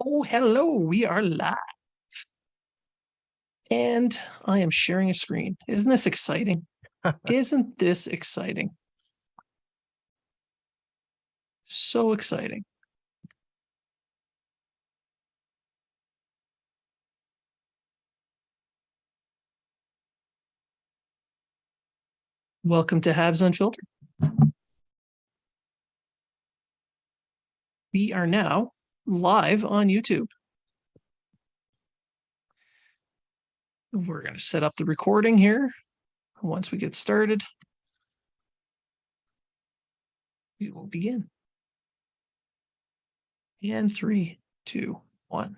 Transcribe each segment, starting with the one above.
Oh, hello. We are live. And I am sharing a screen. Isn't this exciting? Isn't this exciting? So exciting. Welcome to Habs Unfiltered. We are now live on YouTube. We're going to set up the recording here. Once we get started, we will begin. And 3, 2, 1.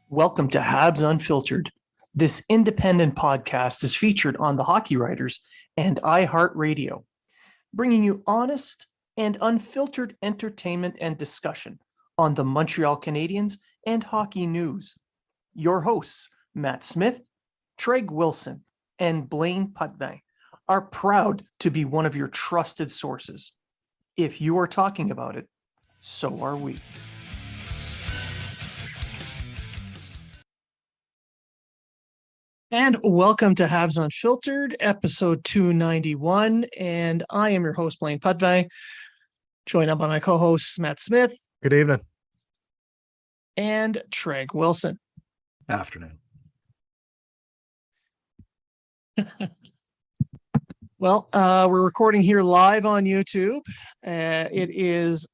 Welcome to Habs Unfiltered. This independent podcast is featured on the Hockey Writers and iHeartRadio, bringing you honest and unfiltered entertainment and discussion on the Montreal Canadiens and hockey news. Your hosts, Matt Smith, Treg Wilson, and Blaine Putvin, are proud to be one of your trusted sources. If you are talking about it, so are we. And welcome to Habs Unfiltered, episode 291. And I am your host, Blaine Putvin, joined up by my co-hosts, Matt Smith. Good evening. And Treg Wilson. Afternoon. Well, we're recording here live on YouTube. It is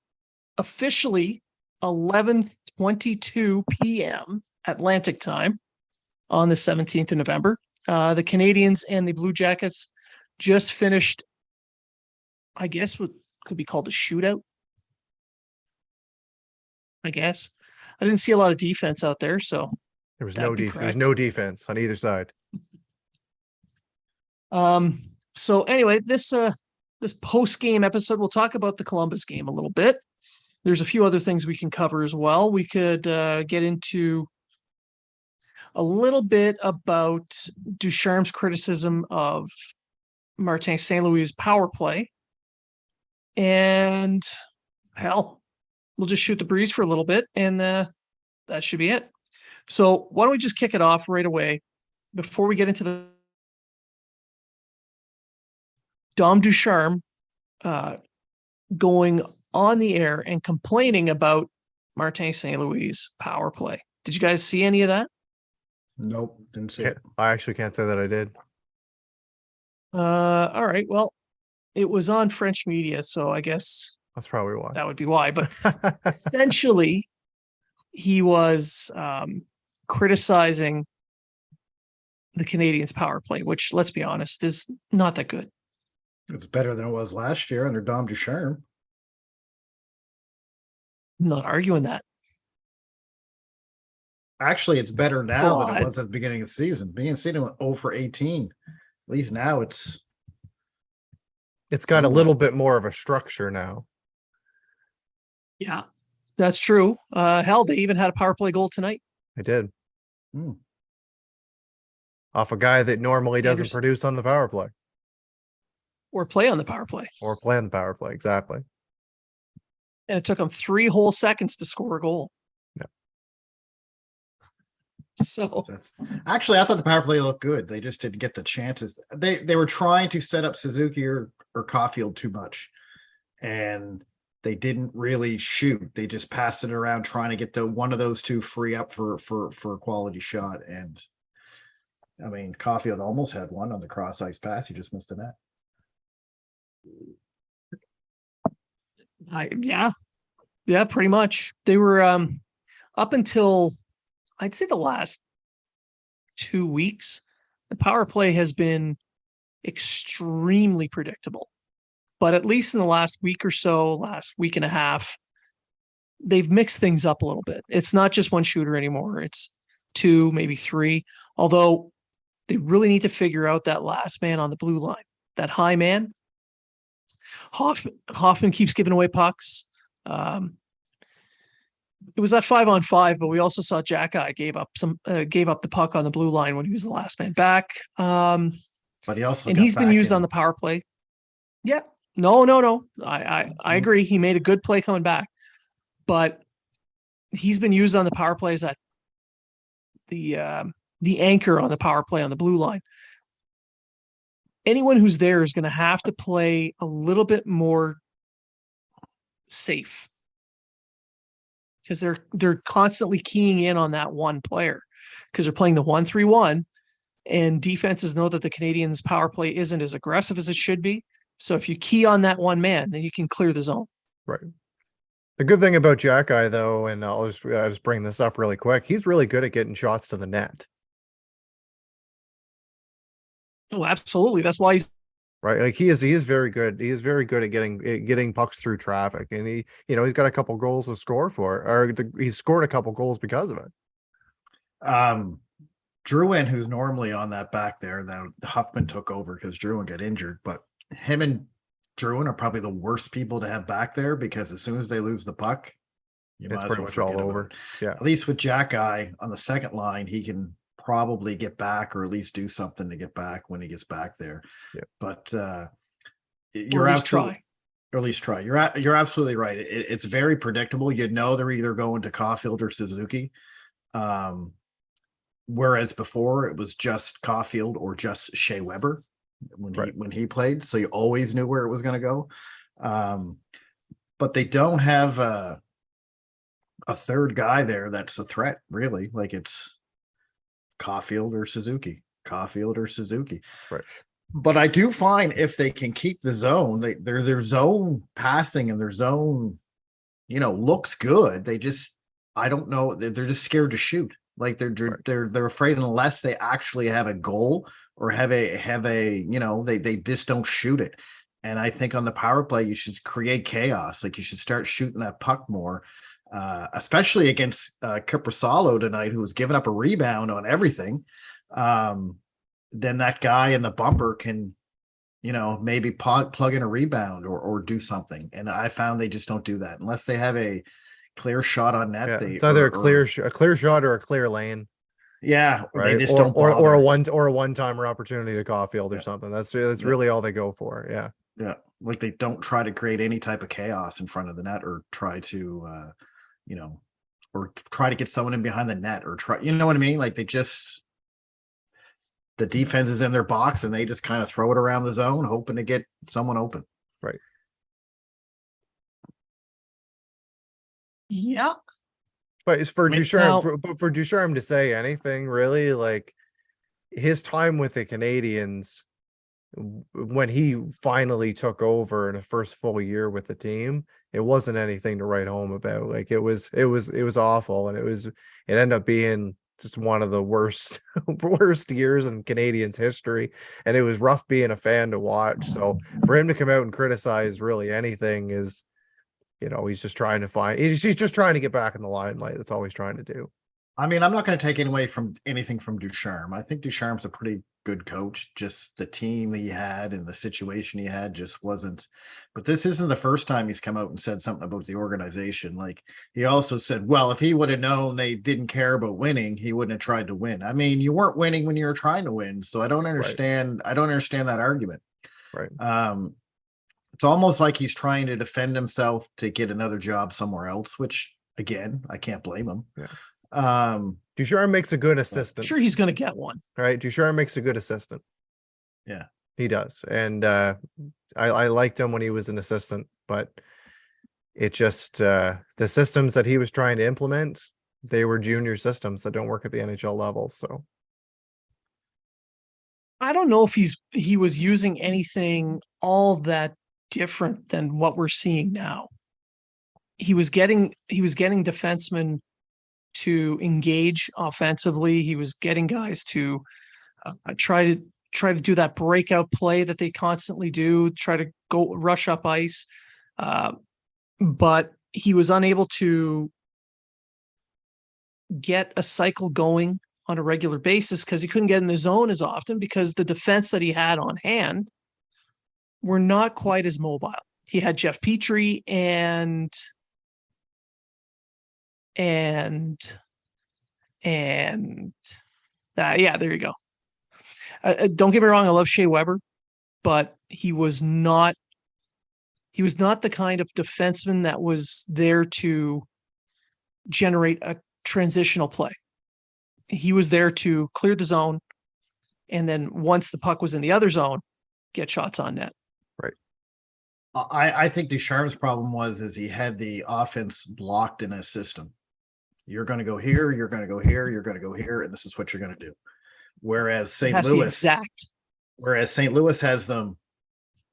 officially 11:22 p.m. Atlantic time on the 17th of November. The Canadiens and the Blue Jackets just finished, I guess, what could be called a shootout. I guess. I didn't see a lot of defense out there, so There was no defense. There was no defense on either side. So anyway, this post-game episode, we'll talk about the Columbus game a little bit. There's a few other things we can cover as well. We could get into a little bit about Ducharme's criticism of Martin St. Louis' power play. And hell, we'll just shoot the breeze for a little bit, and that should be it. So why don't we just kick it off right away before we get into the Dom Ducharme going on the air and complaining about Martin St. Louis' power play. Did you guys see any of that? Nope, didn't see it. I actually can't say that I did. All right. Well, it was on French media, so I guess That's probably why. that would be why. But essentially, he was criticizing the Canadiens' power play, which, let's be honest, is not that good. It's better than it was last year under Dom Ducharme. I'm not arguing that. Actually, it's better now Well, than it was at the beginning of the season. Beginning of the season went 0 for 18. At least now it's Got a little bit more of a structure now. Yeah, that's true. Hell, they even had a power play goal tonight. I did. Hmm. Off a guy that normally doesn't Anderson. produce on the power play Or play on the power play. or play on the power play. Exactly. And it took them 3 whole seconds to score a goal. Yeah. So that's actually, I thought the power play looked good. They just didn't get the chances. They were trying to set up Suzuki or Caulfield too much, and they didn't really shoot. They just passed it around trying to get one of those two free up for a quality shot. And I mean, Caulfield almost had one on the cross ice pass. He just missed the net. Yeah, pretty much. They were up until I'd say the last 2 weeks, the power play has been extremely predictable. But at least in the last week or so, last week and a half, they've mixed things up a little bit. It's not just one shooter anymore. It's 2, maybe 3. Although they really need to figure out that last man on the blue line, that high man. Hoffman keeps giving away pucks. It was that 5-on-5, but we also saw Jack Eye gave up the puck on the blue line when he was the last man back. But he also and got he's been back used in- on the power play. Yeah, no. I agree. He made a good play coming back, but he's been used on the power plays at the anchor on the power play on the blue line. Anyone who's there is going to have to play a little bit more safe because they're constantly keying in on that one player because they're playing the 1-3-1, and defenses know that the Canadians' power play isn't as aggressive as it should be. So if you key on that one man, then you can clear the zone. Right. The good thing about Jack Eye, though, and I'll just bring this up really quick, he's really good at getting shots to the net. Oh, absolutely. That's why he's Right. Like he is very good. He is very good at getting pucks through traffic. And he's got a couple goals to score for, or he's scored a couple goals because of it. Drouin, who's normally on that back there, that Huffman took over because Drouin got injured, but him and Drouin are probably the worst people to have back there because as soon as they lose the puck, It's pretty much all over. Yeah. At least with Jack Eye on the second line, he can probably get back or at least do something to get back when he gets back there. Yeah. But you're absolutely or at least try. You're absolutely right. It's very predictable. You know they're either going to Caulfield or Suzuki. Whereas before it was just Caulfield or just Shea Weber when he played. So you always knew where it was going to go. But they don't have a third guy there that's a threat, really. Like it's Caulfield or Suzuki. Right. But I do find if they can keep the zone, their zone passing and their zone, looks good. They just, I don't know, they're just scared to shoot. Like they're afraid unless they actually have a goal or have a they just don't shoot it. And I think on the power play you should create chaos. Like you should start shooting that puck more. Especially against Caprasalo tonight, who was giving up a rebound on everything. Then that guy in the bumper can, maybe plug in a rebound or do something. And I found they just don't do that unless they have a clear shot on net. Yeah, it's either a clear shot or a clear lane. Yeah, right. They just don't or a one-timer opportunity to Caulfield or something. That's really all they go for. Yeah. Yeah, like they don't try to create any type of chaos in front of the net or try to or try to get someone in behind the net or try, you know what I mean? Like the defense is in their box and they just kind of throw it around the zone, hoping to get someone open. Right. Yeah. But it's for Ducharme to say anything really, like his time with the Canadians when he finally took over in the first full year with the team, it wasn't anything to write home about. Like it was awful, and it ended up being just one of the worst years in Canadians history, and it was rough being a fan to watch. So for him to come out and criticize really anything is, he's just trying to get back in the limelight. That's all he's trying to do. I mean, I'm not going to take anything from Ducharme. I think Ducharme's a pretty good coach. Just the team that he had and the situation he had just wasn't. But this isn't the first time he's come out and said something about the organization. Like he also said, well, if he would have known they didn't care about winning, he wouldn't have tried to win. I mean, you weren't winning when you were trying to win. So I don't understand. Right. I don't understand that argument. Right. It's almost like he's trying to defend himself to get another job somewhere else, which again, I can't blame him. Yeah. Ducharme makes a good assistant. Sure, he's going to get one. Right. Ducharme makes a good assistant. Yeah, he does. And I liked him when he was an assistant, but it just the systems that he was trying to implement, they were junior systems that don't work at the NHL level. So I don't know if he was using anything all that different than what we're seeing now. He was getting defensemen to engage offensively. He was getting guys to try to do that breakout play that they constantly do, try to go rush up ice. But he was unable to get a cycle going on a regular basis because he couldn't get in the zone as often because the defense that he had on hand were not quite as mobile. He had Jeff Petrie and yeah, there you go. Don't get me wrong, I love Shea Weber, but he was not the kind of defenseman that was there to generate a transitional play. He was there to clear the zone, and then once the puck was in the other zone, get shots on net. Right. I think Ducharme's problem is he had the offense blocked in his system. You're going to go here, you're going to go here, you're going to go here, and this is what you're going to do. Whereas St. Louis has them,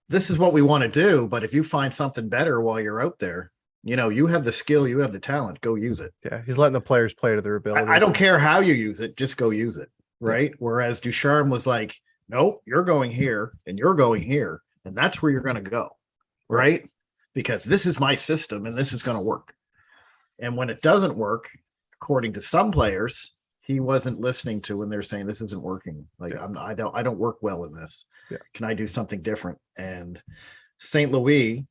this is what we want to do, but if you find something better while you're out there, you have the skill, you have the talent, go use it. Yeah, he's letting the players play to their abilities. I don't care how you use it, just go use it, right? Yeah. Whereas Ducharme was like, nope, you're going here and you're going here, and that's where you're going to go, right? Because this is my system and this is going to work. And when it doesn't work, according to some players, he wasn't listening to when they're saying this isn't working. Like, I don't work well in this. Yeah. Can I do something different? And St. Louis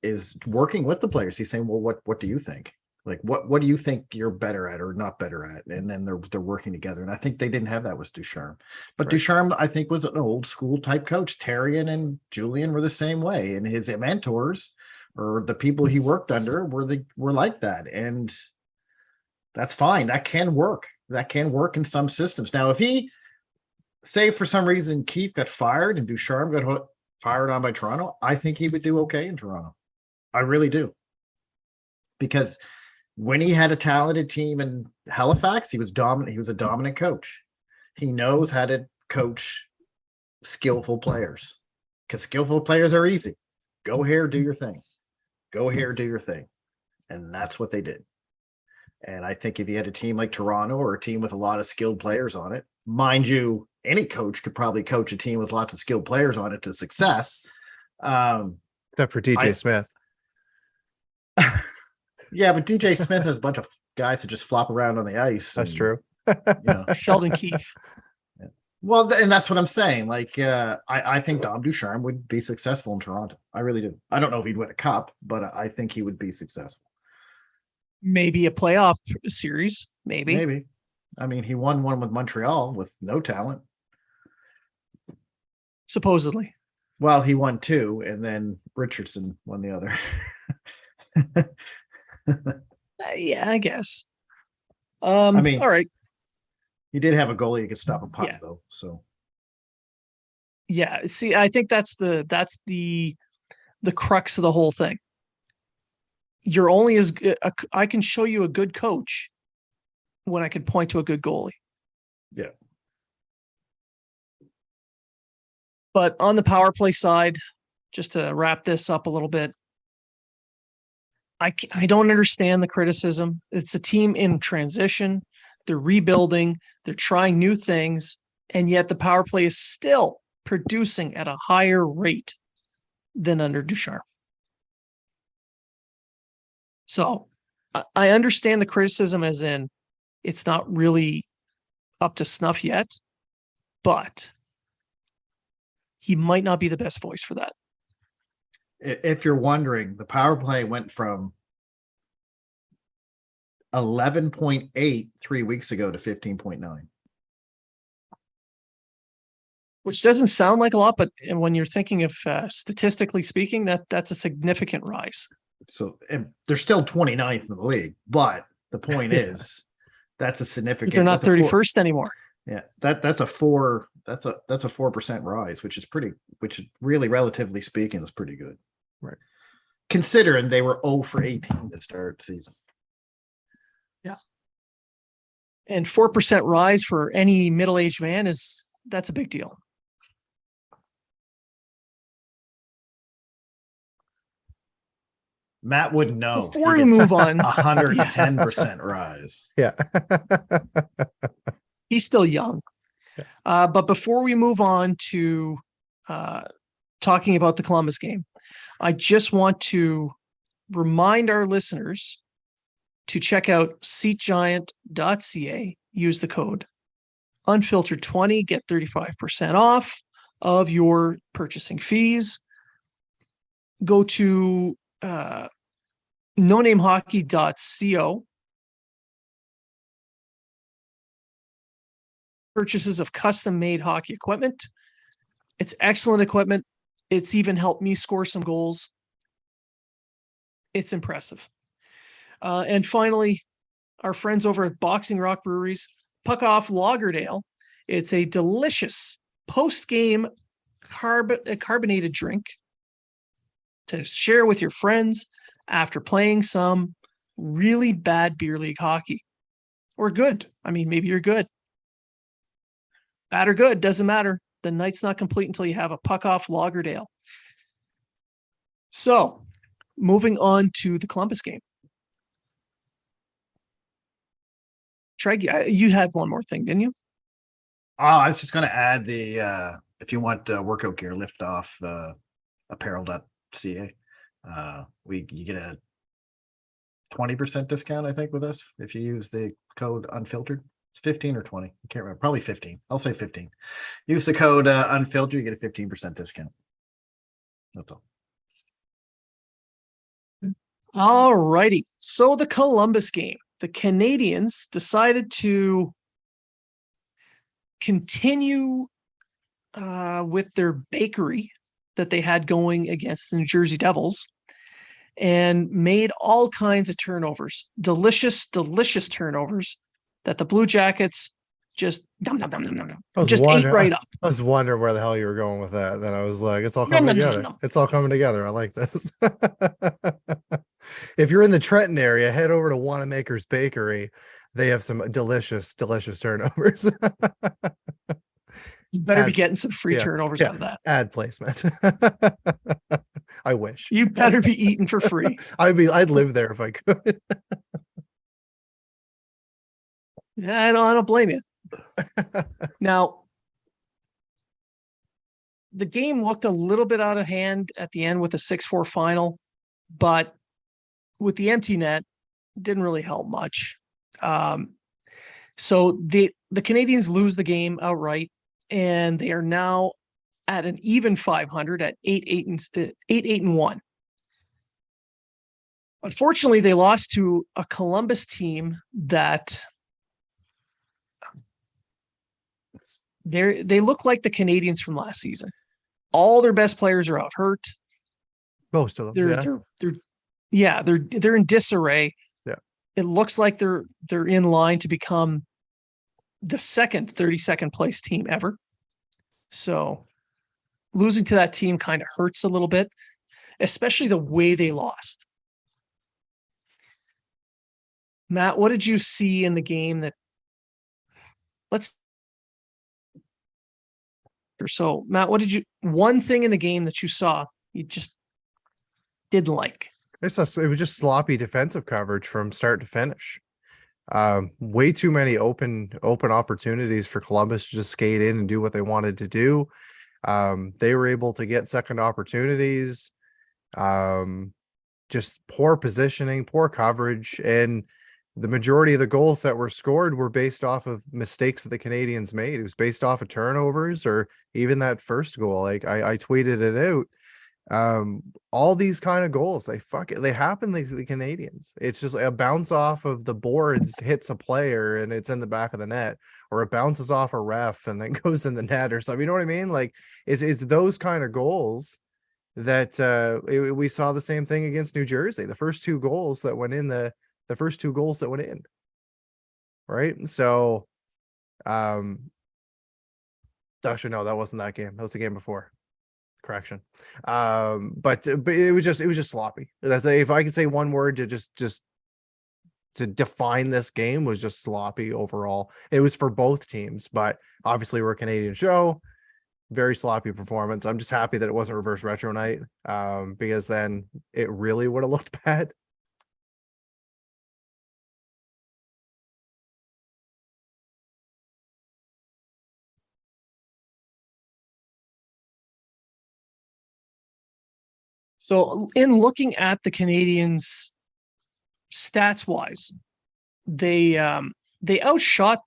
is working with the players. He's saying, well, what do you think? Like, what do you think you're better at or not better at? And then they're working together. And I think they didn't have that with Ducharme. But right. Ducharme, I think, was an old school type coach. Therrien and Julien were the same way. And his mentors or the people he worked under were like that. And that's fine. That can work. That can work in some systems. Now, if he, say for some reason, Keefe got fired and Ducharme got fired on by Toronto, I think he would do okay in Toronto. I really do. Because when he had a talented team in Halifax, he was dominant. He was a dominant coach. He knows how to coach skillful players, because skillful players are easy. Go here, do your thing. Go here, do your thing. And that's what they did. And I think if you had a team like Toronto or a team with a lot of skilled players on it, mind you, any coach could probably coach a team with lots of skilled players on it to success. Except for DJ Smith. Yeah, but DJ Smith has a bunch of guys that just flop around on the ice. That's true. Sheldon Keefe. Yeah. Well, and that's what I'm saying. Like, I think Dom Ducharme would be successful in Toronto. I really do. I don't know if he'd win a cup, but I think he would be successful. Maybe a playoff series. Maybe. I mean, he won one with Montreal with no talent. Supposedly. Well, he won two, and then Richardson won the other. Yeah, I guess. I mean, all right. He did have a goalie who could stop a puck, though. So, yeah. See, I think that's the crux of the whole thing. You're only as good. I can show you a good coach when I can point to a good goalie. Yeah. But on the power play side, just to wrap this up a little bit, I don't understand the criticism. It's a team in transition. They're rebuilding. They're trying new things. And yet the power play is still producing at a higher rate than under Ducharme. So I understand the criticism as in it's not really up to snuff yet, but he might not be the best voice for that. If you're wondering, the power play went from 11.8 3 weeks ago to 15.9. Which doesn't sound like a lot, but when you're thinking of statistically speaking, that's a significant rise. So they're still 29th in the league, but the point is that's a significant. But they're not 31st anymore. Yeah, that's a 4% rise, which is really, relatively speaking, is pretty good. Right. Considering they were 0 for 18 to start the season. Yeah. And 4% rise for any middle-aged man that's a big deal. Matt wouldn't know. Before we move on, 110% rise. Yeah. He's still young. But before we move on to talking about the Columbus game, I just want to remind our listeners to check out seatgiant.ca. Use the code unfiltered20, get 35% off. of your purchasing fees. Go to nonamehockey.co. Purchases of custom-made hockey equipment. It's excellent equipment. It's even helped me score some goals. It's impressive. And finally, our friends over at Boxing Rock Breweries, Puck Off Lagerdale. It's a delicious post-game carbonated drink to share with your friends after playing some really bad beer league hockey. Or good. I mean, maybe you're good. Bad or good, doesn't matter. The night's not complete until you have a Puck Off Lagerdale. So, moving on to the Columbus game. Treg, you had one more thing, didn't you? Oh, I was just going to add the if you want workout gear, lift off apparel.ca. You get a 20% discount, I think, with us if you use the code Unfiltered. It's 15 or 20. I can't remember. Probably 15. I'll say 15. Use the code Unfiltered. You get a 15% discount. That's all. All righty. So the Columbus game, the Canadians decided to continue with their bakery that they had going against the New Jersey Devils and made all kinds of turnovers, delicious turnovers that the Blue Jackets just ate right up. I was wondering where the hell you were going with that. Then I was like, it's all coming together. It's all coming together. I like this. If you're in the Trenton area, head over to Wanamaker's Bakery. They have some delicious turnovers. You better be getting some free turnovers out of that. Ad placement. I wish. You better be eating for free. I'd live there if I could. Yeah, I don't blame you. Now, the game looked a little bit out of hand at the end with a 6-4 final, but with the empty net, didn't really help much. So the Canadians lose the game outright, and they are now at an even 500 at 8-8-1. Unfortunately, they lost to a Columbus team that they look like the Canadians from last season. All their best players are out hurt. Most of them. They're in disarray. Yeah. It looks like they're in line to become the second 32nd place team ever. So losing to that team kind of hurts a little bit, especially the way they lost. Matt, what did you see in the game Matt, one thing in the game that you saw you just didn't like? It was just sloppy defensive coverage from start to finish. Way too many open opportunities for Columbus to just skate in and do what they wanted to do. They were able to get second opportunities. Just poor positioning, poor coverage, and the majority of the goals that were scored were based off of mistakes that the Canadians made. It was based off of turnovers or even that first goal. Like I tweeted it out. All these kind of goals, they happen to the Canadians. It's just a bounce off of the boards hits a player and it's in the back of the net, or it bounces off a ref and then goes in the net or something. You know what I mean? Like it's those kind of goals that we saw the same thing against New Jersey. The first two goals that went in, right? So actually no, that wasn't that game. That was the game before. Correction. But it was just sloppy. That's if I could say one word to just to define this game, was just sloppy overall. It was for both teams, but obviously we're a Canadian show. Very sloppy performance. I'm just happy that it wasn't reverse retro night, because then it really would have looked bad. So in looking at the Canadians stats wise, they outshot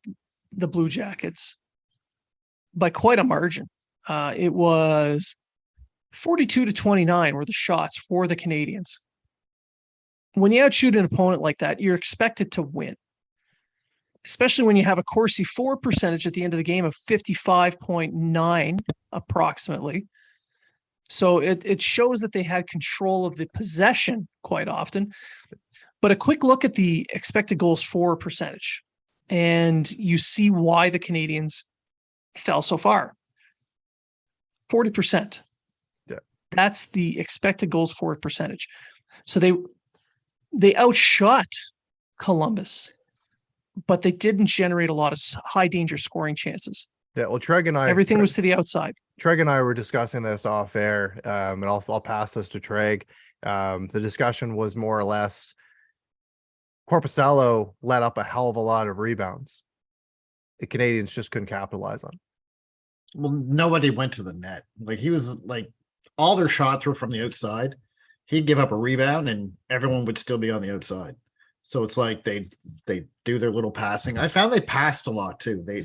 the Blue Jackets by quite a margin. It was 42-29 were the shots for the Canadians. When you outshoot an opponent like that, you're expected to win, especially when you have a Corsi for percentage at the end of the game of 55.9 approximately. So it shows that they had control of the possession quite often. But a quick look at the expected goals for percentage, and you see why the Canadians fell so far. 40%. Yeah. That's the expected goals for percentage. So they outshot Columbus, but they didn't generate a lot of high danger scoring chances. Yeah, well, Everything was to the outside. Treg and I were discussing this off air, and I'll pass this to Treg. The discussion was more or less Korpisalo let up a hell of a lot of rebounds. The Canadians just couldn't capitalize on. Well, nobody went to the net. Like, he was like, all their shots were from the outside. He'd give up a rebound and everyone would still be on the outside. So it's like they do their little passing. I found they passed a lot too. They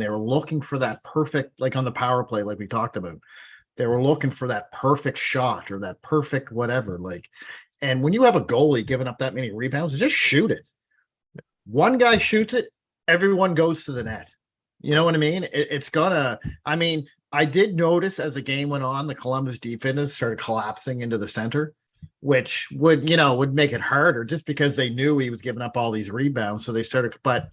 were looking for that perfect, like on the power play, like we talked about. They were looking for that perfect shot or that perfect whatever. Like, and when you have a goalie giving up that many rebounds, just shoot it. One guy shoots it, everyone goes to the net. You know what I mean? I did notice as the game went on, the Columbus defense started collapsing into the center, which would make it harder just because they knew he was giving up all these rebounds. So they started, but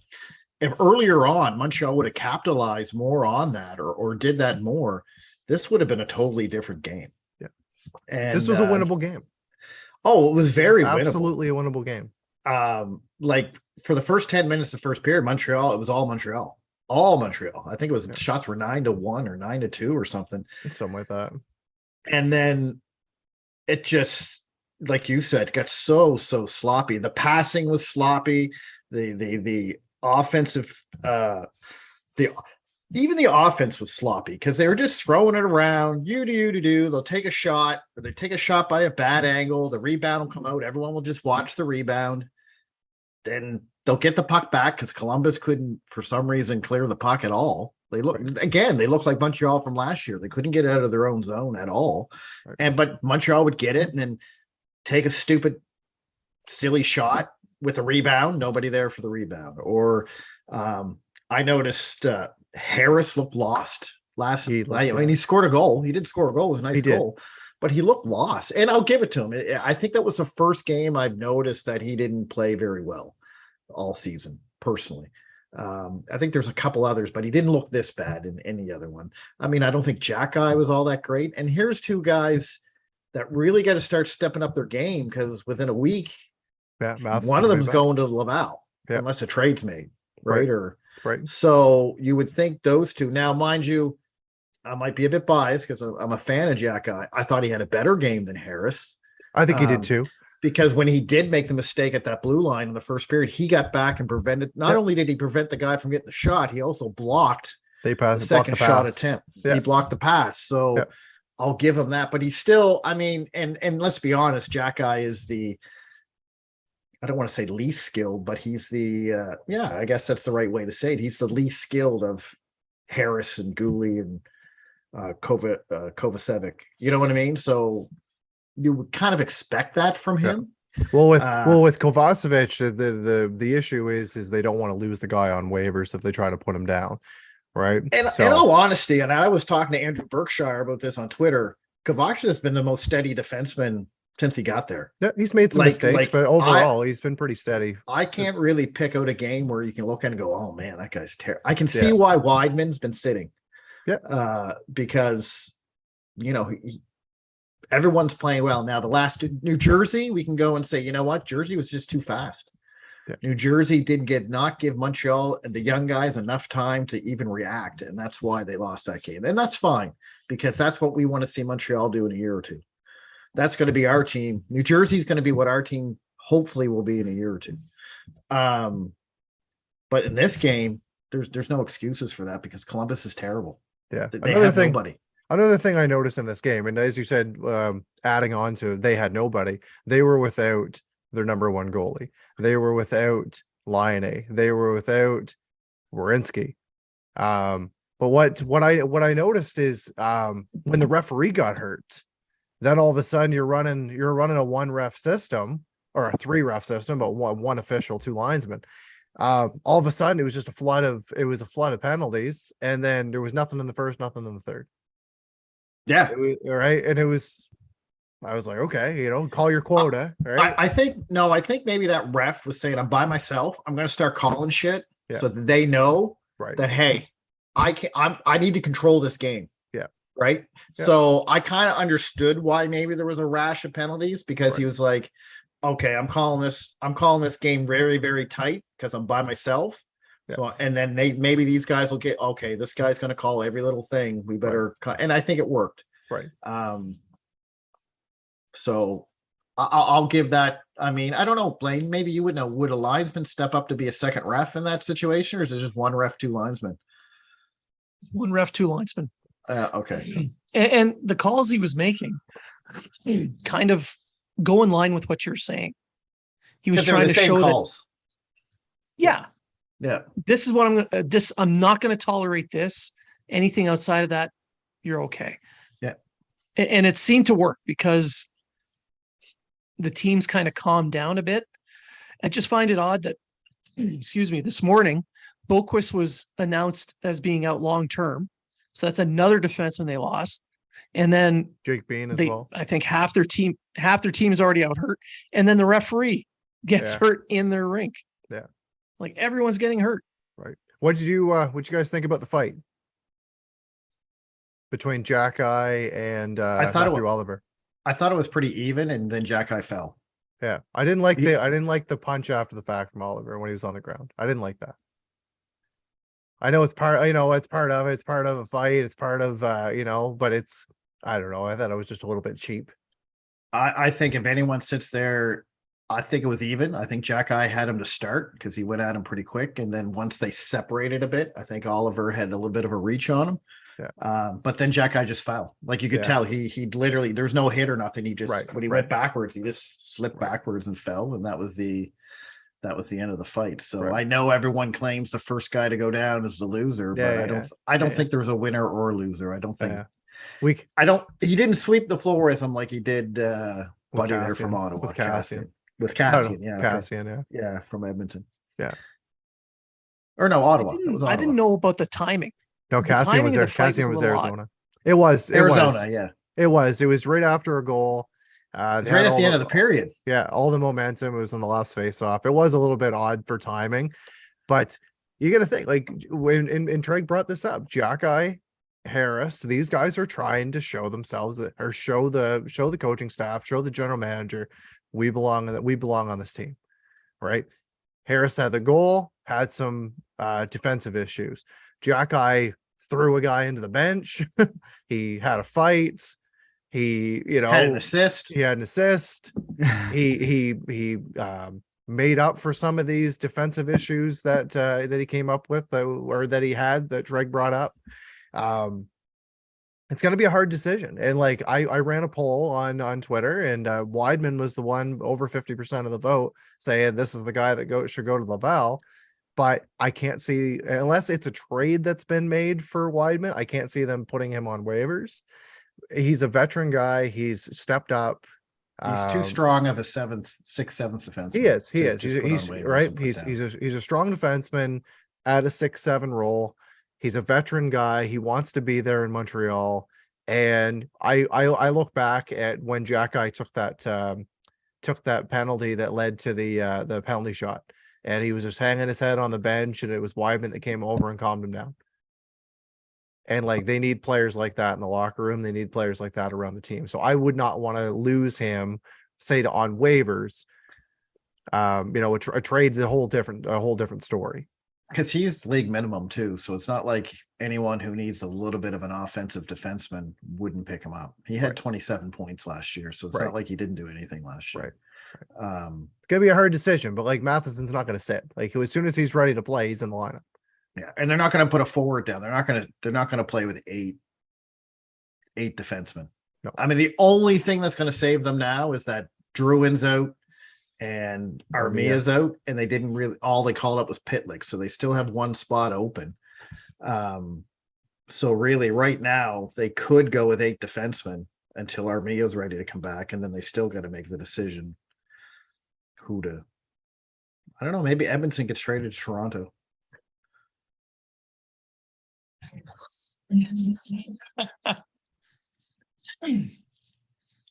if earlier on Montreal would have capitalized more on that or did that more, this would have been a totally different game. Yeah. And this was a winnable game. Oh, it was very winnable. Absolutely a winnable game. Like for the first 10 minutes, the first period, Montreal, it was all Montreal. All Montreal. I think it was shots were 9-1 or 9-2 or something. Something like that. And then it just, like you said, got so sloppy. The passing was sloppy. The offensive, even the offense was sloppy because they were just throwing it around. They'll take a shot, or they take a shot by a bad angle. The rebound will come out. Everyone will just watch the rebound. Then they'll get the puck back because Columbus couldn't, for some reason, clear the puck at all. They look like Montreal from last year. They couldn't get out of their own zone at all. Right. But Montreal would get it and then take a stupid, silly shot with a rebound. Nobody there for the rebound. Or I noticed Harris looked lost last. He scored a goal. He did score a goal. It was a nice goal. But he looked lost, and I'll give it to him. I think that was the first game I've noticed that he didn't play very well all season, personally. I think there's a couple others, but he didn't look this bad in any other one. I mean, I don't think Jack Guy was all that great. And here's two guys that really got to start stepping up their game because within a week, one of them's going to Laval, unless a trade's made, right? Right. So you would think those two. Now, mind you, I might be a bit biased because I'm a fan of Jack Guy. I thought he had a better game than Harris. I think he did too. Because when he did make the mistake at that blue line in the first period, he got back and prevented. Not only did he prevent the guy from getting the shot, he also blocked the second shot attempt. He blocked the pass. So I'll give him that. But he's still, I mean, and let's be honest, Jack Guy is I don't want to say least skilled, but he's I guess that's the right way to say it. He's the least skilled of Harris and Gooley and Kovacevic. You know what I mean? So you would kind of expect that from him. Well, with Kovacevic, the issue is they don't want to lose the guy on waivers if they try to put him down, right? And in all honesty, and I was talking to Andrew Berkshire about this on Twitter, Kovacevic has been the most steady defenseman since he got there. Yeah, he's made some mistakes, but overall, he's been pretty steady. I can't really pick out a game where you can look and go, "Oh man, that guy's terrible." I can see why Weidman's been sitting. Yeah, because everyone's playing well. Now, the last New Jersey, we can go and say, you know what? Jersey was just too fast. Yeah. New Jersey did not give Montreal and the young guys enough time to even react, and that's why they lost that game. And that's fine because that's what we want to see Montreal do in a year or two. That's going to be our team. New Jersey's going to be what our team hopefully will be in a year or two. But in this game, there's no excuses for that because Columbus is terrible. Yeah. They have nobody. Another thing I noticed in this game, and as you said, adding on to they had nobody. They were without their number one goalie. They were without Laine. They were without Werenski. But what I noticed is when the referee got hurt, then all of a sudden you're running a one ref system or a three ref system, but one official, two linesmen. All of a sudden it was a flood of penalties, and then there was nothing in the first, nothing in the third. Yeah. Right. And I was like, okay, call your quota. Right. I think maybe that ref was saying, I'm by myself. I'm going to start calling shit so that they know that, hey, I need to control this game. Yeah. Right. Yeah. So I kind of understood why maybe there was a rash of penalties, because he was like, okay, I'm calling this game very, very tight because I'm by myself. Yeah. So, and then maybe these guys will get, okay, this guy's going to call every little thing. We better and I think it worked. Right. So I'll give that. I mean, I don't know, Blaine, maybe you would know, would a linesman step up to be a second ref in that situation, or is it just one ref, two linesmen? One ref, two linesmen. Okay. And the calls he was making kind of go in line with what you're saying. He was trying to show calls. Yeah. This is what I'm not going to tolerate this. Anything outside of that, you're okay. Yeah. And it seemed to work because the teams kind of calmed down a bit. I just find it odd that, this morning, Boquist was announced as being out long-term. So that's another defenseman they lost. And then Jake Bean as well. I think half their team is already out hurt. And then the referee gets hurt in their rink. Yeah. Like everyone's getting hurt. Right. What'd you guys think about the fight between Jack-Eye and Matthew Oliver? I thought it was pretty even, and then Jack-Eye fell. Yeah. I didn't like the punch after the fact from Oliver when he was on the ground. I didn't like that. I know it's part of it. It's part of a fight. It's part of, but it's, I don't know. I thought it was just a little bit cheap. I think if anyone sits there, I think it was even. I think Jack-Eye had him to start because he went at him pretty quick. And then once they separated a bit, I think Oliver had a little bit of a reach on him. Yeah. But then Jack-Eye just fell. Like you could tell he literally, there's no hit or nothing. He just, when he went backwards, he just slipped backwards and fell. And that was the end of the fight. So I know everyone claims the first guy to go down is the loser, but I don't think there was a winner or a loser. I don't think he didn't sweep the floor with him like he did Buddy there from Ottawa. With Cassian. Cassian, from Edmonton. Yeah. Or no, Ottawa. I didn't know about the timing. No, Cassian was there. Cassian was Arizona. It was Arizona, It was right after a goal. It's right at the end of the period. Yeah, all the momentum was on the last face-off. It was a little bit odd for timing, but you got to think, like when and Treg brought this up, Jack-Eye, Harris, these guys are trying to show themselves or show the coaching staff, show the general manager, we belong on this team, right? Harris had the goal, had some defensive issues. Jack-Eye threw a guy into the bench. He had a fight. He, had an assist. He had an assist. he made up for some of these defensive issues that he came up with, or that he had, that Dreg brought up. It's going to be a hard decision. And like I ran a poll on Twitter, and Wideman was the one, over 50% of the vote, saying this is the guy that should go to Laval. But I can't see, unless it's a trade that's been made for Wideman, I can't see them putting him on waivers. He's a veteran guy. He's stepped up. He's too strong of a sixth, seventh defenseman. He is. He's right. He's a strong defenseman at a 6-7 role. He's a veteran guy. He wants to be there in Montreal. And I look back at when Jack-Eye took that penalty that led to the penalty shot, and he was just hanging his head on the bench, and it was Wideman that came over and calmed him down. And like, they need players like that in the locker room. They need players like that around the team. So I would not want to lose him, say, on waivers. A trade's a whole different story. Because he's league minimum too. So it's not like anyone who needs a little bit of an offensive defenseman wouldn't pick him up. He had 27 points last year. So it's not like he didn't do anything last year. Right. It's gonna be a hard decision, but like, Matheson's not gonna sit. Like, as soon as he's ready to play, he's in the lineup. Yeah, and they're not going to put a forward down. They're not going to play with eight defensemen. No. I mean, the only thing that's going to save them now is that Druin's out and Armia's out, and they didn't really, all they called up was Pitlick, so they still have one spot open. So really, right now, they could go with 8 defensemen until Armia's ready to come back, and then they still got to make the decision who to. I don't know. Maybe Edmondson gets traded to Toronto.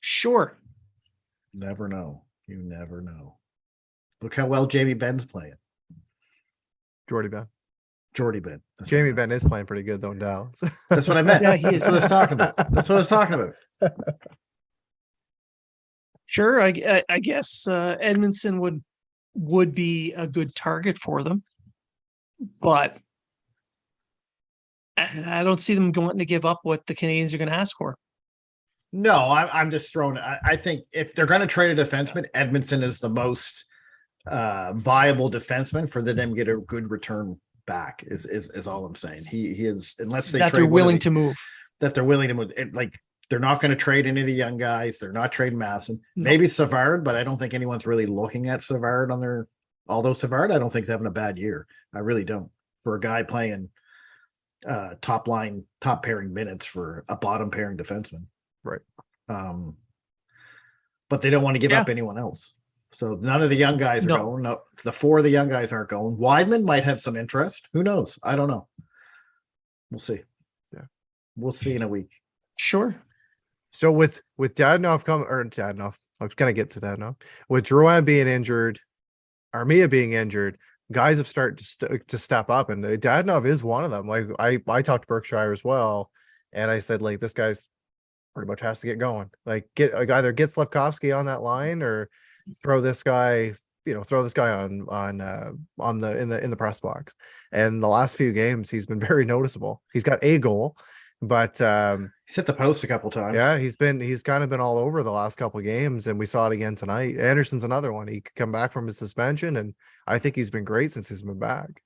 Sure. Never know. You never know. Look how well Jamie Benn's playing. Jordy Ben. Jordy Ben. That's Jamie what I meant. Ben is playing pretty good though in Dallas. That's what I meant. Yeah, he is. That's what I was talking about. That's what I was talking about. Sure, I guess Edmondson would be a good target for them, but I don't see them going to give up what the Canadians are going to ask for. No, I'm just throwing. I think if they're going to trade a defenseman, Edmondson is the most viable defenseman for them to get a good return back. Is all I'm saying. He is, unless they That they're willing to move. That they're willing to move. Like, they're not going to trade any of the young guys. They're not trading Masson. No. Maybe Savard, but I don't think anyone's really looking at Savard on their. Although Savard, I don't think is having a bad year. I really don't. For a guy playing top pairing minutes for a bottom pairing defenseman. Right. But they don't want to give up anyone else. So none of the young guys are going. No, the 4 of the young guys aren't going. Weidman might have some interest. Who knows? I don't know. We'll see. Yeah. We'll see in a week. Sure. So with Dadonov I was gonna get to Dadonov. With Drouin being injured, Armia being injured, guys have started to step up, and Dadonov is one of them. Like I talked to Berkshire as well, and I said, like, this guy's pretty much has to get going. Like, either get Slavkovsky on that line or throw this guy on in the press box. And the last few games he's been very noticeable. He's got a goal, but he's hit the post a couple times. Yeah, he's kind of been all over the last couple of games, and we saw it again tonight. Anderson's another one. He could come back from his suspension, and I think he's been great since he's been back.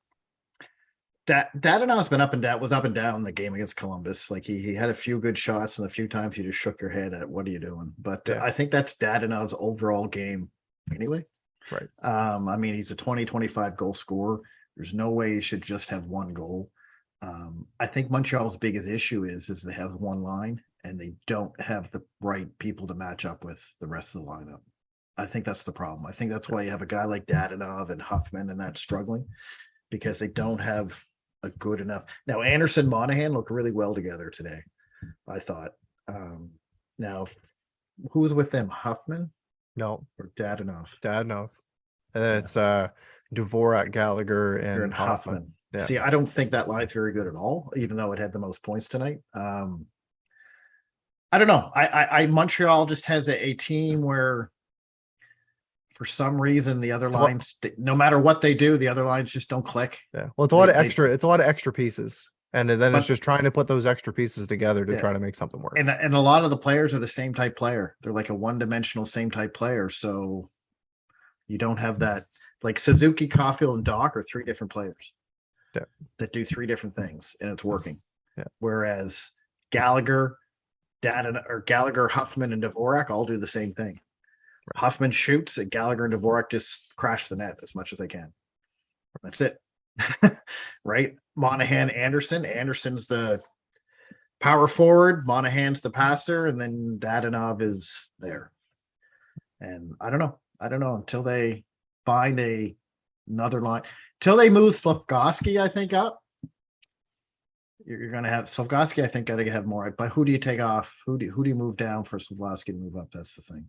Dadonov's been up and down the game against Columbus. Like, he had a few good shots, and a few times you just shook your head at, what are you doing? But I think that's Dadonov's overall game anyway. Right. I mean, he's a 20-25 goal scorer. There's no way he should just have one goal. I think Montreal's biggest issue is they have one line and they don't have the right people to match up with the rest of the lineup. I think that's the problem. I think that's why you have a guy like Dadonov and Huffman and that struggling, because they don't have a good enough. Now, Anderson, Monahan looked really well together today, I thought. Now, who was with them? Huffman? No. Or Dadonov? Dadonov. And then it's Dvorak, Gallagher, and Hoffman. Yeah. See, I don't think that line's very good at all, even though it had the most points tonight. I don't know. I Montreal just has a team where, for some reason, the other lines, no matter what they do, the other lines just don't click. Yeah. Well, it's a lot of extra pieces. And then it's just trying to put those extra pieces together to try to make something work. And a lot of the players are the same type player. They're like a one-dimensional same type player. So you don't have that. Like, Suzuki, Caulfield, and Doc are 3 different players that do 3 different things, and it's working. Yeah. Whereas Gallagher, Huffman, and Dvorak all do the same thing. Right. Huffman shoots, and Gallagher and Dvorak just crash the net as much as they can. That's it. Right? Monahan, Anderson. Anderson's the power forward. Monahan's the passer, and then Dadonov is there. And I don't know until they find another line. Till they move Slavkovsky, I think, up. You're going to have Slavkovsky, I think, got to have more. But who do you take off? Who do you move down for Slavkovsky to move up? That's the thing.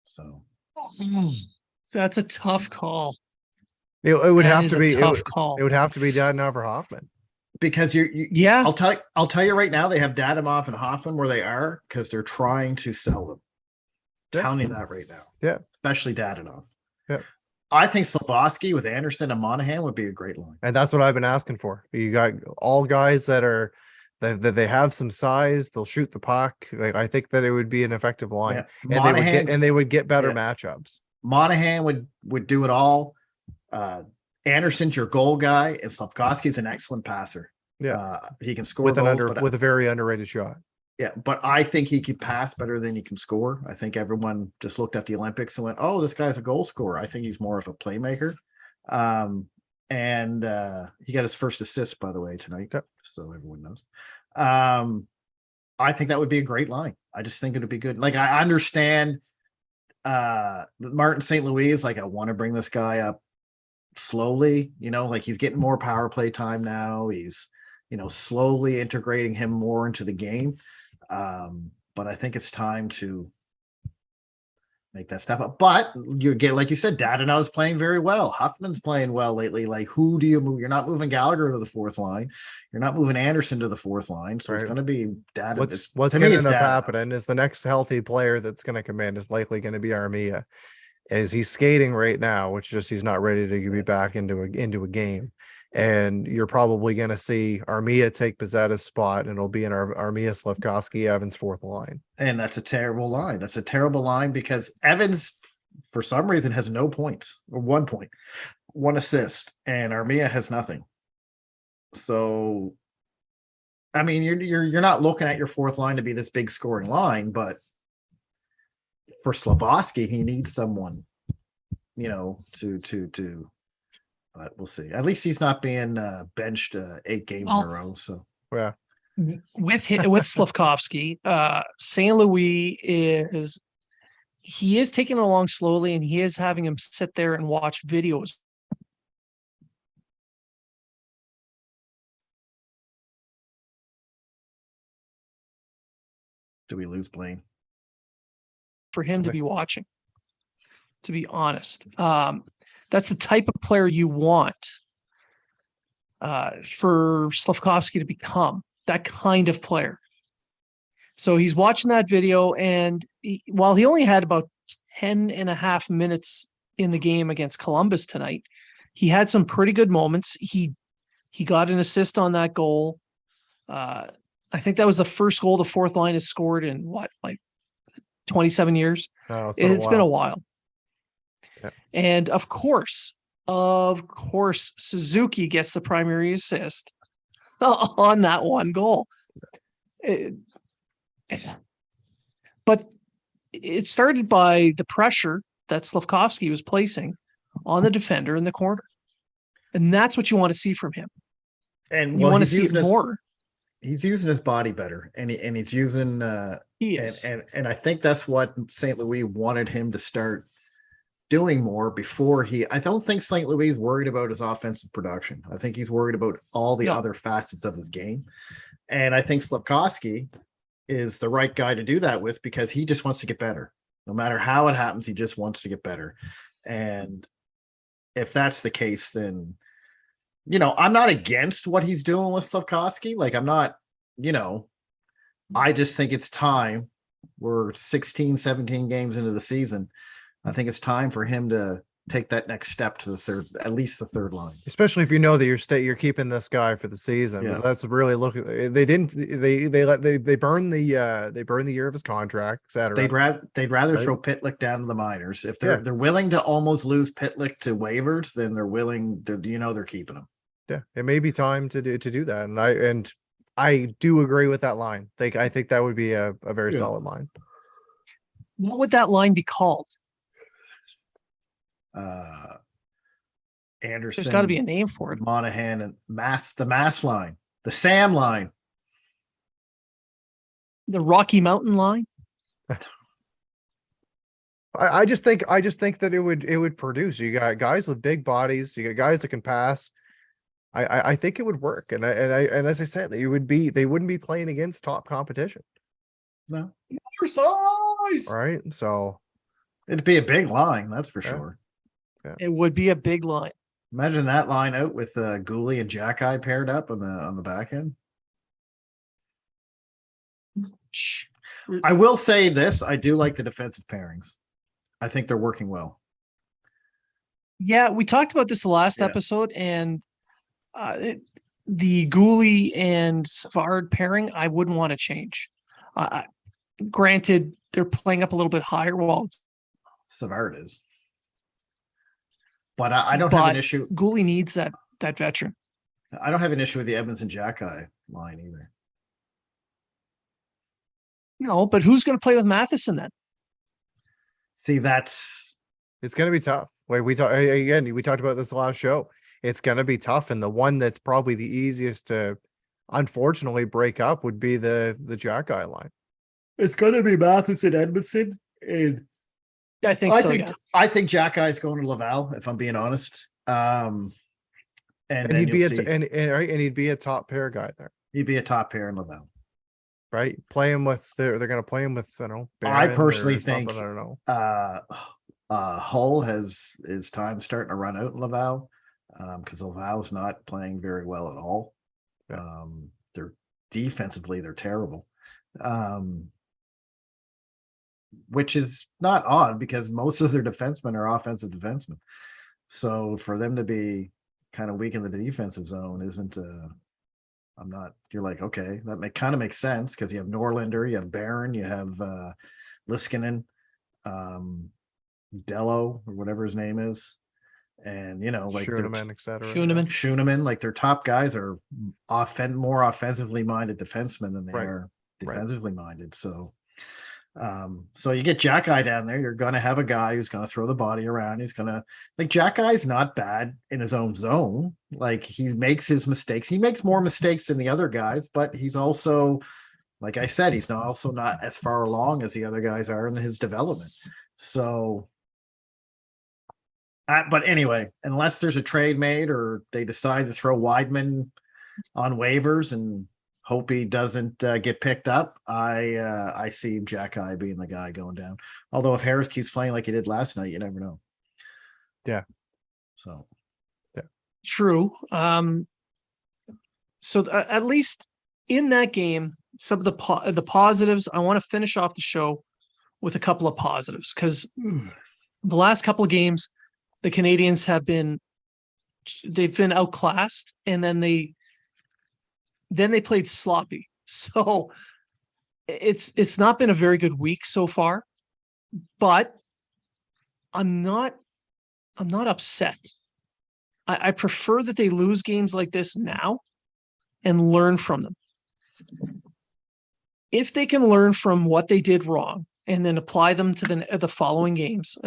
So that's a tough call. It would have to be a tough call. It would have to be Dadonov or Hoffman. Because I'll tell you right now, they have Dadonov and Hoffman where they are because they're trying to sell them. Telling you that right now. Yeah. Especially Dadonov. Yeah. I think Slavkovsky with Anderson and Monahan would be a great line. And that's what I've been asking for. You got all guys that they have some size, they'll shoot the puck. Like, I think that it would be an effective line. Yeah. And they would get better matchups. Monahan would do it all. Anderson's your goal guy, and Slavkovsky's an excellent passer. Yeah. He can score with goals, a very underrated shot. Yeah, but I think he could pass better than he can score. I think everyone just looked at the Olympics and went, "Oh, this guy's a goal scorer." I think he's more of a playmaker. And he got his first assist, by the way, tonight. Yep. So everyone knows. I think that would be a great line. I just think it would be good. Like, I understand Martin St. Louis is like, I want to bring this guy up slowly, like he's getting more power play time now. He's, slowly integrating him more into the game. But I think it's time to make that step up. But you get, like you said, Dadonov is playing very well. Huffman's playing well lately. Like, who do you move? You're not moving Gallagher to the fourth line. You're not moving Anderson to the fourth line. So it's going to be Dadonov. What's going to end up happening is the next healthy player that's going to come in is likely going to be Armia. As he's skating right now, which just he's not ready to be back into a game. And you're probably going to see Armia take Pizzetta's spot, and it'll be in Armia, Slafkovsky, Evans fourth line. And that's a terrible line. That's a terrible line because Evans, for some reason, has no points or 1 point, 1 assist, and Armia has nothing. So, I mean, you're not looking at your fourth line to be this big scoring line, but for Slafkovsky, he needs someone, to. But we'll see. At least he's not being benched 8 games in a row. So yeah, with Slafkovsky, St. Louis is taking it along slowly, and he is having him sit there and watch videos. Do we lose Blaine? For him to be watching, to be honest. That's the type of player you want for Slafkovsky to become, that kind of player. So he's watching that video, and while he only had about 10 and a half minutes in the game against Columbus tonight, he had some pretty good moments. He got an assist on that goal. I think that was the first goal the fourth line has scored in 27 years. It's been a while. Yeah. And of course, Suzuki gets the primary assist on that one goal. But it started by the pressure that Slafkovsky was placing on the defender in the corner. And that's what you want to see from him. And you want to see it more. He's using his body better, and he's using he is. And I think that's what St. Louis wanted him to start doing more before I don't think St. Louis is worried about his offensive production. I think he's worried about all the other facets of his game. And I think Slafkovsky is the right guy to do that with, because he just wants to get better. No matter how it happens, he just wants to get better. And if that's the case, then, I'm not against what he's doing with Slafkovsky. Like, I'm not, I just think it's time. We're 16, 17 games into the season. I think it's time for him to take that next step to at least the third line. Especially if you know that you're keeping this guy for the season. Yeah. That's really looking. They burn the year of his contract, etc. They'd rather throw Pitlick down to the minors. If they're willing to almost lose Pitlick to waivers, then they're willing to, they're keeping him. Yeah, it may be time to do that, and I do agree with that line. I think that would be a very solid line. What would that line be called? Anderson. There's got to be a name for it. Monahan and the Mass line, the Sam line, the Rocky Mountain line. I just think that it would produce. You got guys with big bodies. You got guys that can pass. I think it would work, and as I said, they wouldn't be playing against top competition. No, size. Right, so it'd be a big line, that's for sure. Yeah. It would be a big line. Imagine that line out with Gooley and Jack-Eye paired up on the back end. I will say this: I do like the defensive pairings. I think they're working well. Yeah, we talked about this the last episode, and the Gooley and Savard pairing, I wouldn't want to change. Granted, they're playing up a little bit higher. Well, Savard is. But I don't have an issue. Gooley needs that veteran. I don't have an issue with the Evans and Jack-Eye line either. No, but who's going to play with Matheson then? See, it's going to be tough. We talked about this last show. it's going to be tough. And the one that's probably the easiest to unfortunately break up would be the Jack Eye line. It's going to be Matheson, Edmondson, and I think so. Yeah. I think Jack Eye's going to Laval, if I'm being honest. And he'd be he'd be a top pair guy there. He'd be a top pair in Laval, right? Play him with they're going to play him with I personally think I don't know. Hull has his time starting to run out in Laval because Laval's not playing very well at all. Yeah. They're defensively they're terrible. Which is not odd because most of their defensemen are offensive defensemen. So for them to be kind of weak in the defensive zone isn't you're like, okay, that kind of makes sense because you have Norlinder, you have Barron, you have Liskinen, Dello or whatever his name is. And like Schooneman, etc. Schooneman, like their top guys are more offensively minded defensemen than they are defensively minded. So so you get Jack Eye down there, you're gonna have a guy who's gonna throw the body around. He's gonna Jack Eye's not bad in his own zone. Like he makes his mistakes. He makes more mistakes than the other guys, but he's also, like I said, he's not as far along as the other guys are in his development. So but anyway, unless there's a trade made or they decide to throw Weidman on waivers and hope he doesn't get picked up, I see Jack Eye being the guy going down. Although if Harris keeps playing like he did last night, you never know. Yeah. So. Yeah. True. So at least in that game, some of the positives, I want to finish off the show with a couple of positives because the last couple of games, the Canadians they've been outclassed, and then they played sloppy. So it's not been a very good week so far, but I'm not upset. I prefer that they lose games like this now and learn from them. If they can learn from what they did wrong and then apply them to the following games,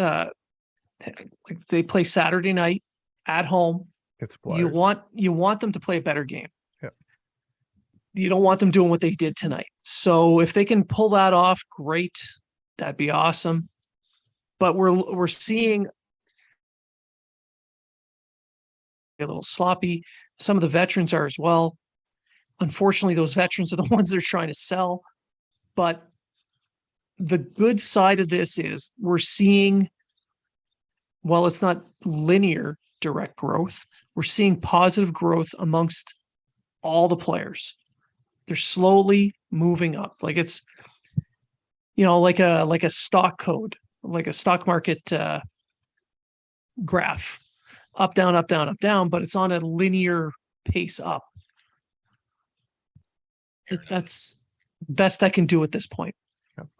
like they play Saturday night at home, you want them to play a better game. You don't want them doing what they did tonight. So if they can pull that off, great. That'd be awesome. But we're seeing a little sloppy. Some of the veterans are as well. Unfortunately, those veterans are the ones they're trying to sell. But the good side of this is we're seeing, while it's not linear direct growth, we're seeing positive growth amongst all the players. They're slowly moving up. Like it's, like a stock code, like a stock market graph, up, down, up, down, up, down, but it's on a linear pace up. That's best I can do at this point.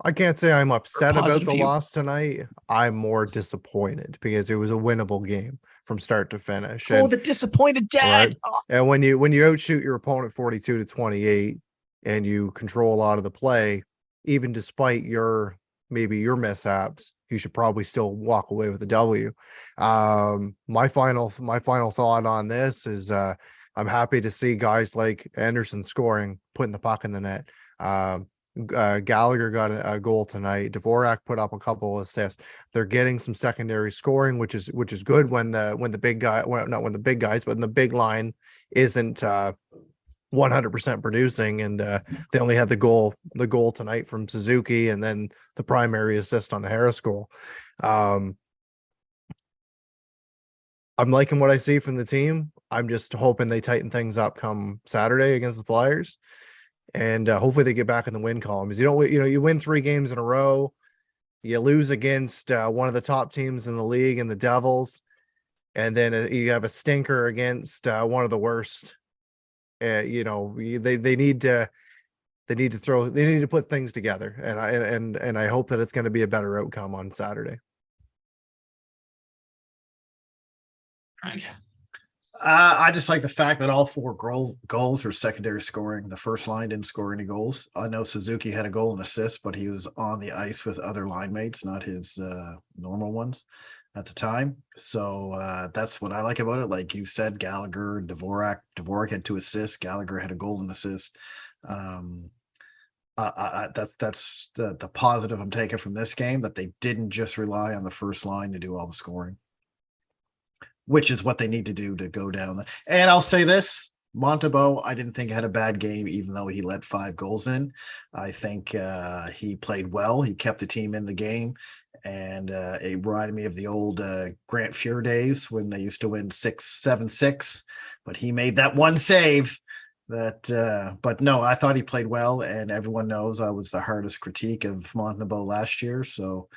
I can't say I'm upset about the loss tonight. I'm more disappointed because it was a winnable game from start to finish. The disappointed dad. Right? Oh. And when you outshoot your opponent 42-28 and you control a lot of the play, even despite your mishaps, you should probably still walk away with a W. My final thought on this is I'm happy to see guys like Anderson scoring, putting the puck in the net. Gallagher got a goal tonight. Dvorak put up a couple of assists. They're getting some secondary scoring, which is good when the big guy, well, not when the big guys, but when the big line isn't 100% producing. And they only had the goal tonight from Suzuki, and then the primary assist on the Harris goal. I'm liking what I see from the team. I'm just hoping they tighten things up come Saturday against the Flyers. And hopefully they get back in the win column. Because you win 3 games in a row, you lose against one of the top teams in the league and the Devils, and then you have a stinker against one of the worst. They need to put things together, and I hope that it's going to be a better outcome on Saturday. I just like the fact that all 4 goals are secondary scoring. The first line didn't score any goals. I know Suzuki had a goal and assist, but he was on the ice with other line mates, not his normal ones. at the time. So that's what I like about it. Like you said, Gallagher and Dvorak had 2 assists. Gallagher had a goal and assist. That's the positive I'm taking from this game, that they didn't just rely on the first line to do all the scoring, which is what they need to do to go down. And I'll say this, Montembeault, I didn't think had a bad game, even though he let 5 goals in. I think he played well. He kept the team in the game. And it reminded me of the old Grant Fuhr days when they used to win 6-7-6, but he made that one save. But no, I thought he played well, and everyone knows I was the hardest critique of Montembeault last year. So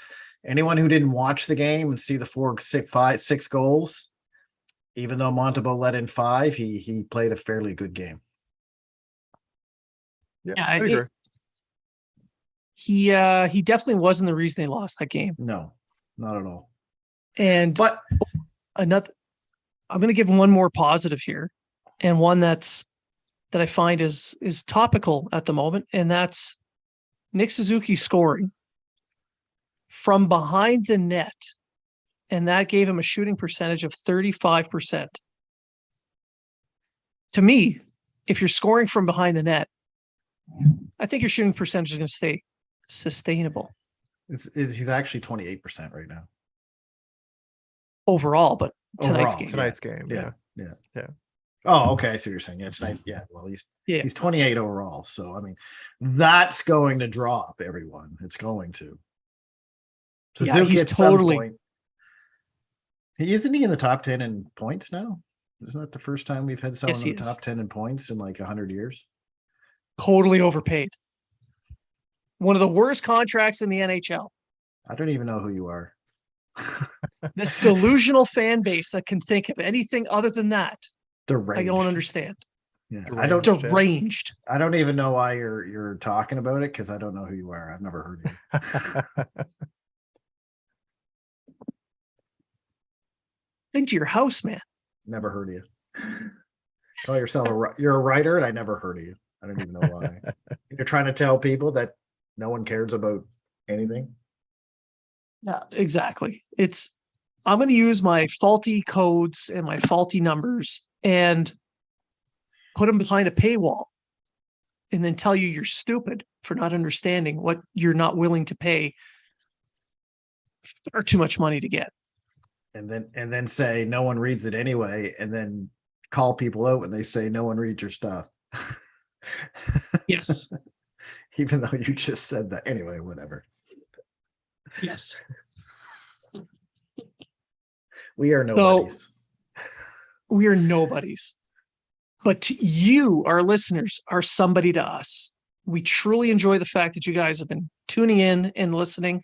anyone who didn't watch the game and see the 6 goals, even though Montembeault let in 5, he played a fairly good game. Yeah, I agree. He definitely wasn't the reason they lost that game. No, not at all. But I'm going to give one more positive here, and one that I find is topical at the moment, and that's Nick Suzuki scoring from behind the net, and that gave him a shooting percentage of 35%. To me, if you're scoring from behind the net, I think your shooting percentage is going to stay sustainable. He's actually 28% right now overall, but tonight's game. Yeah. Oh, okay. I see what you're saying. Yeah, it's nice. Yeah. Well, he's 28 overall. So I mean, that's going to drop, everyone. It's going to. Suzuki he's totally. Isn't he in the top 10 in points now? Isn't that the first time we've had someone in the top 10 in points in like 100 years? Totally overpaid. One of the worst contracts in the NHL. I don't even know who you are. This delusional fan base that can think of anything other than that. Deranged. I don't understand. Yeah, deranged. I don't even know why you're talking about it, because I don't know who you are. I've never heard you. Think to your house, man. Never heard of you. Call yourself you're a writer, and I never heard of you. I don't even know why. You're trying to tell people that no one cares about anything. Yeah, exactly. I'm going to use my faulty codes and my faulty numbers and put them behind a paywall, and then tell you you're stupid for not understanding what you're not willing to pay or too much money to get. And then say no one reads it anyway, and then call people out when they say no one reads your stuff. Yes. Even though you just said that. Anyway, whatever. Yes. We are nobodies. We are nobodies. But you, our listeners, are somebody to us. We truly enjoy the fact that you guys have been tuning in and listening.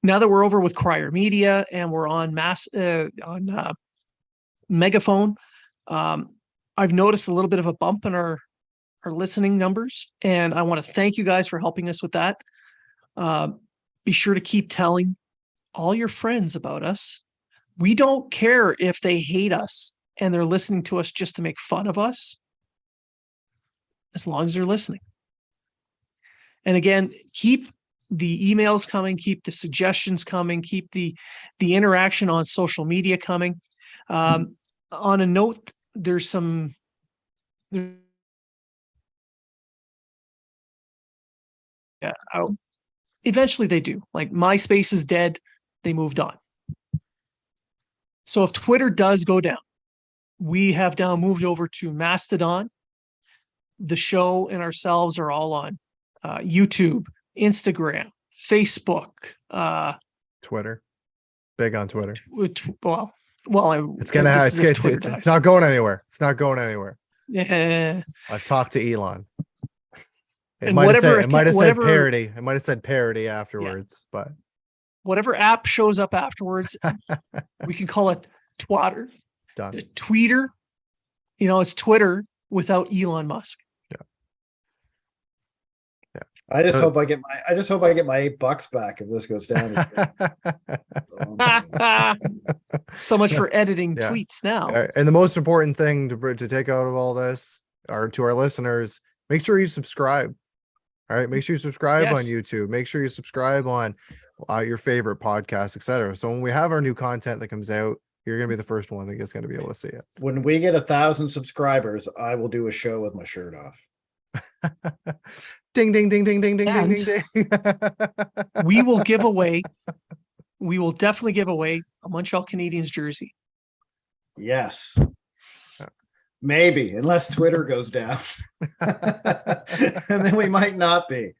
Now that we're over with Crier Media and we're on Megaphone, I've noticed a little bit of a bump in our listening numbers, and I want to thank you guys for helping us with that. Be sure to keep telling all your friends about us. We don't care if they hate us and they're listening to us just to make fun of us, as long as they're listening. And again, keep the emails coming, keep the suggestions coming, keep the interaction on social media coming. On a note, there's some eventually they do. Like MySpace is dead. They moved on. So if Twitter does go down, we have now moved over to Mastodon. The show and ourselves are all on YouTube, Instagram, Facebook, Twitter. Big on Twitter. It's not going anywhere. It's not going anywhere. Yeah. I've talked to Elon. It might have said parody. It might have said parody afterwards, but whatever app shows up afterwards, we can call it Twatter. Done. Tweeter. It's Twitter without Elon Musk. Yeah. I just hope I get my $8 back if this goes down. So much for editing tweets now. And the most important thing to take out of all this, or to our listeners, make sure you subscribe. All right, make sure you subscribe on YouTube. Make sure you subscribe on your favorite podcast, etc. So when we have our new content that comes out, you're going to be the first one that's going to be able to see it. When we get 1,000 subscribers, I will do a show with my shirt off. Ding, ding, ding, ding, ding, ding, And ding, ding, ding. we will definitely give away a Montreal Canadiens jersey. Yes. Maybe, unless Twitter goes down. And then we might not be.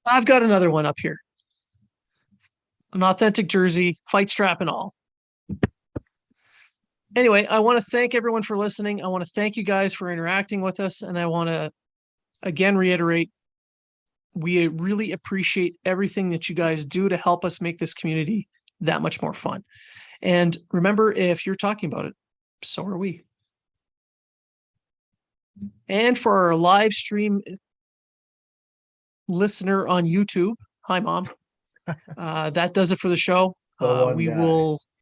I've got another one up here. An authentic jersey, fight strap and all. Anyway, I want to thank everyone for listening. I want to thank you guys for interacting with us. And I want to, again, reiterate, we really appreciate everything that you guys do to help us make this community that much more fun. And remember, if you're talking about it, so are we. And for our live stream listener on YouTube, hi, Mom. That does it for the show. We will